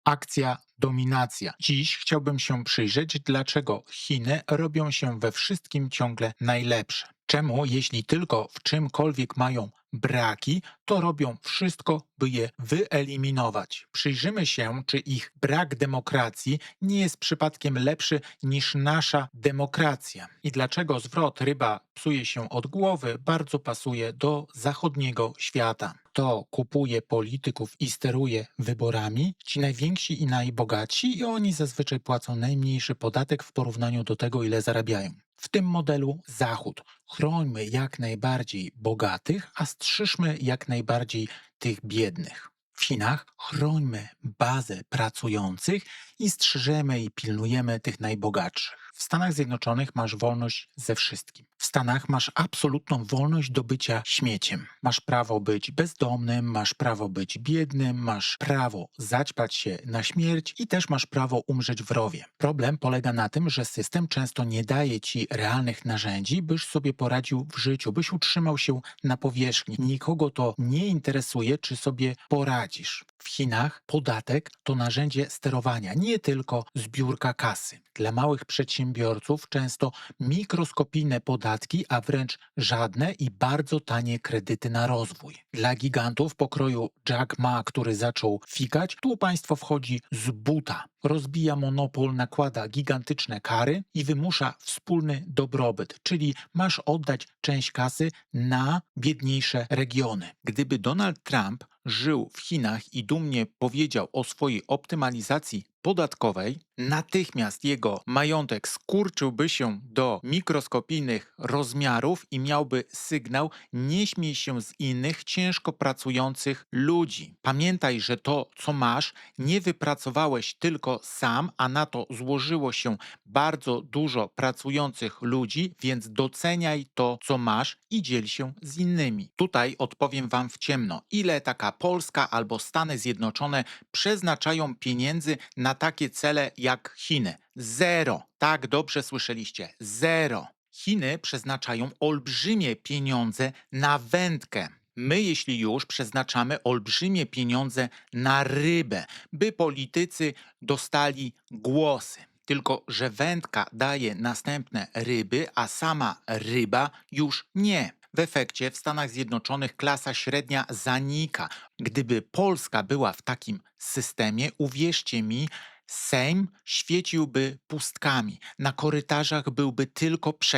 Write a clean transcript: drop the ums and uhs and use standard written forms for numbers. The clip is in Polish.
Akcja dominacja. Dziś chciałbym się przyjrzeć, dlaczego Chiny robią się we wszystkim ciągle najlepsze. Czemu, jeśli tylko w czymkolwiek mają braki, to robią wszystko, by je wyeliminować. Przyjrzymy się, czy ich brak demokracji nie jest przypadkiem lepszy niż nasza demokracja i dlaczego zwrot ryba psuje się od głowy bardzo pasuje do zachodniego świata. To kupuje polityków i steruje wyborami, ci najwięksi i najbogatsi, i oni zazwyczaj płacą najmniejszy podatek w porównaniu do tego, ile zarabiają. W tym modelu Zachód. Chrońmy jak najbardziej bogatych, a strzyżmy jak najbardziej tych biednych. W Chinach chrońmy bazę pracujących i strzyżemy i pilnujemy tych najbogatszych. W Stanach Zjednoczonych masz wolność ze wszystkim. W Stanach masz absolutną wolność do bycia śmieciem. Masz prawo być bezdomnym, masz prawo być biednym, masz prawo zaćpać się na śmierć i też masz prawo umrzeć w rowie. Problem polega na tym, że system często nie daje ci realnych narzędzi, byś sobie poradził w życiu, byś utrzymał się na powierzchni. Nikogo to nie interesuje, czy sobie poradzisz. W Chinach podatek to narzędzie sterowania, nie tylko zbiórka kasy. Dla małych przedsiębiorców często mikroskopijne podatki, a wręcz żadne i bardzo tanie kredyty na rozwój. Dla gigantów pokroju Jack Ma, który zaczął fikać, tu państwo wchodzi z buta. Rozbija monopol, nakłada gigantyczne kary i wymusza wspólny dobrobyt, czyli masz oddać część kasy na biedniejsze regiony. Gdyby Donald Trump żył w Chinach i dumnie powiedział o swojej optymalizacji podatkowej, natychmiast jego majątek skurczyłby się do mikroskopijnych rozmiarów i miałby sygnał: nie śmiej się z innych ciężko pracujących ludzi. Pamiętaj, że to, co masz, nie wypracowałeś tylko sam, a na to złożyło się bardzo dużo pracujących ludzi, więc doceniaj to, co masz i dziel się z innymi. Tutaj odpowiem wam w ciemno, ile taka Polska albo Stany Zjednoczone przeznaczają pieniędzy na takie cele jak Chiny. Zero. Tak, dobrze słyszeliście. Zero. Chiny przeznaczają olbrzymie pieniądze na wędkę. My, jeśli już, przeznaczamy olbrzymie pieniądze na rybę, by politycy dostali głosy. Tylko że wędka daje następne ryby, a sama ryba już nie. W efekcie w Stanach Zjednoczonych klasa średnia zanika. Gdyby Polska była w takim systemie, uwierzcie mi, Sejm świeciłby pustkami. Na korytarzach byłby tylko przeciw.